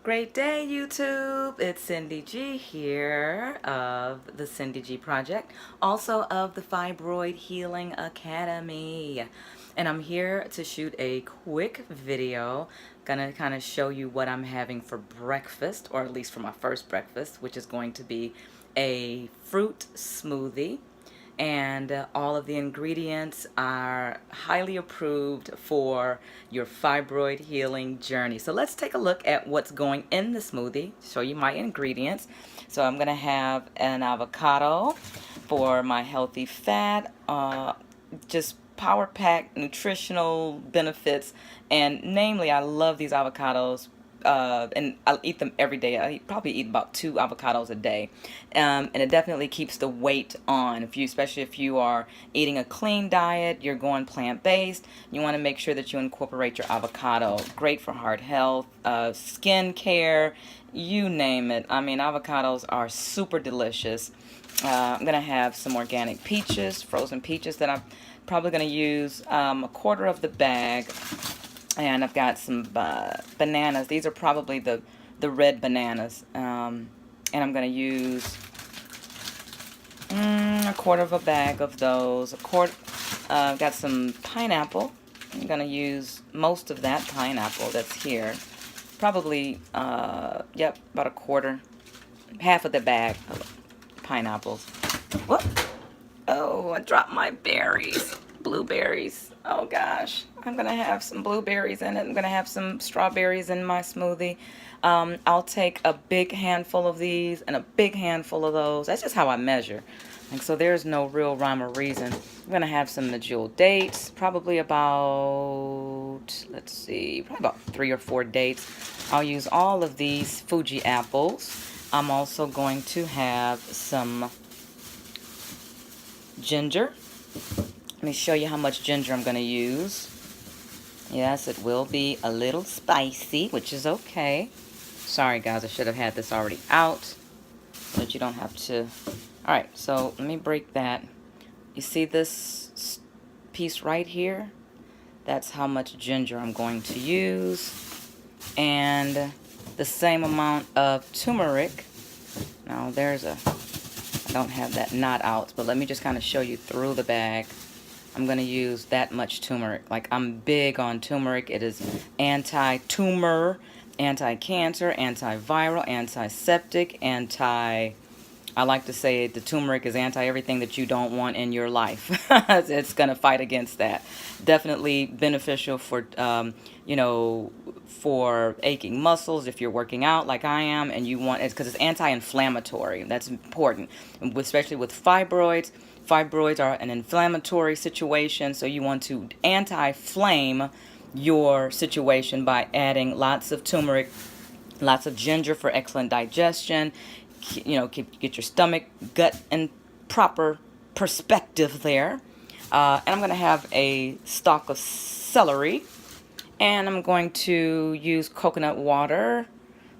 great day, YouTube. It's Cindy G here of the Cindy G Project, also of the Fibroid Healing Academy. And I'm here to shoot a quick video. Gonna kind of show you what I'm having for breakfast, or at least for my first breakfast, which is going to be a fruit smoothie. And all of the ingredients are highly approved for your fibroid healing journey. So let's take a look at what's going in the smoothie, show you my ingredients. So I'm gonna have an avocado for my healthy fat, just power packed nutritional benefits, and namely I love these avocados. And I'll eat them every day. Probably eat about 2 avocados a day, and it definitely keeps the weight on. Especially if you are eating a clean diet, you're going plant-based, you want to make sure that you incorporate your avocado. Great for heart health, skin care, you name it. I mean, avocados are super delicious. I'm gonna have some organic peaches, frozen peaches that I'm probably gonna use a quarter of the bag. And I've got some bananas. These are probably the red bananas. And I'm going to use a quarter of a bag of those. I've got some pineapple. I'm going to use most of that pineapple that's here. Probably, yep, about a quarter. Half of the bag of pineapples. Whoop! Oh, I dropped my berries. Blueberries. Oh gosh, I'm gonna have some blueberries in it. I'm gonna have some strawberries in my smoothie. I'll take a big handful of these and a big handful of those. That's just how I measure. And so there's no real rhyme or reason. I'm gonna have some medjool dates, probably about, let's see, probably about 3 or 4 dates. I'll use all of these Fuji apples. I'm also going to have some ginger. Let me show you how much ginger I'm going to use. Yes, it will be a little spicy, which is okay. Sorry guys, I should have had this already out so that you don't have to. Alright, so let me break that. You see this piece right here? That's how much ginger I'm going to use. And the same amount of turmeric. Now there's I don't have that knot out, but let me just kind of show you through the bag. I'm going to use that much turmeric. Like, I'm big on turmeric. It is anti-tumor, anti-cancer, antiviral, antiseptic, I like to say the turmeric is anti-everything that you don't want in your life. It's going to fight against that. Definitely beneficial for, you know, for aching muscles if you're working out like I am, and you want it because it's anti-inflammatory. That's important, especially with fibroids. Fibroids are an inflammatory situation, so you want to anti-flame your situation by adding lots of turmeric, lots of ginger for excellent digestion. You know, get your stomach, gut in proper perspective there. And I'm going to have a stalk of celery. And I'm going to use coconut water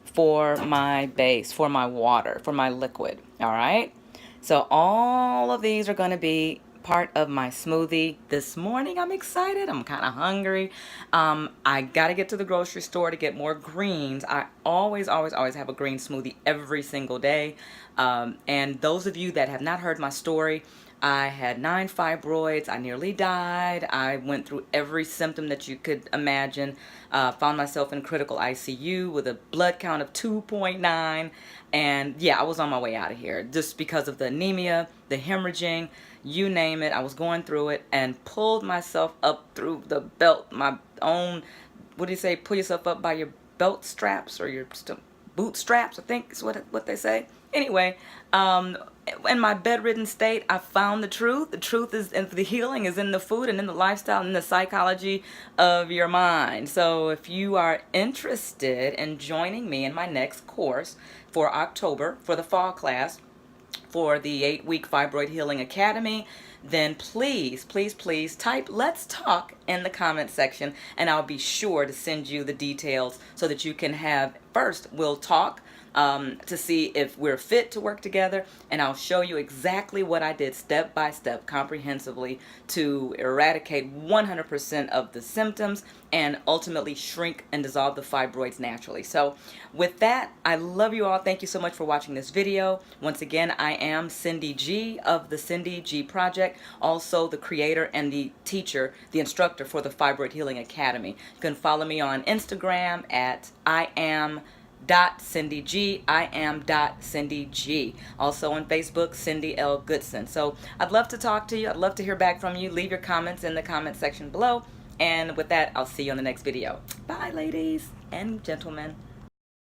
for my base, for my water, for my liquid. All right. So all of these are going to be part of my smoothie this morning. I'm excited. I'm kind of hungry. I got to get to the grocery store to get more greens. I always have a green smoothie every single day. And those of you that have not heard my story, I had 9 fibroids. I nearly died. I went through every symptom that you could imagine. Found myself in critical ICU with a blood count of 2.9. And yeah, I was on my way out of here just because of the anemia, the hemorrhaging, you name it. I was going through it and pulled myself up through the belt, my own, what do you say, pull yourself up by your belt straps or your bootstraps, I think is what they say. Anyway, in my bedridden state, I found the truth. The truth is, and the healing is in the food and in the lifestyle and in the psychology of your mind. So if you are interested in joining me in my next course for October, for the fall class, for the 8-week Fibroid Healing Academy, then please, please, please type "Let's Talk" in the comment section, and I'll be sure to send you the details so that you can have, first, we'll talk to see if we're fit to work together, and I'll show you exactly what I did step by step, comprehensively, to eradicate 100% of the symptoms and ultimately shrink and dissolve the fibroids naturally. So with that, I love you all. Thank you so much for watching this video. Once again, I am Cindy G of the Cindy G Project, also the creator and the teacher, the instructor for the Fibroid Healing Academy. You can follow me on Instagram at I am.CindyG. Also on Facebook, Cindy L. Goodson. So I'd love to talk to you. I'd love to hear back from you. Leave your comments in the comment section below. And with that, I'll see you on the next video. Bye, ladies and gentlemen.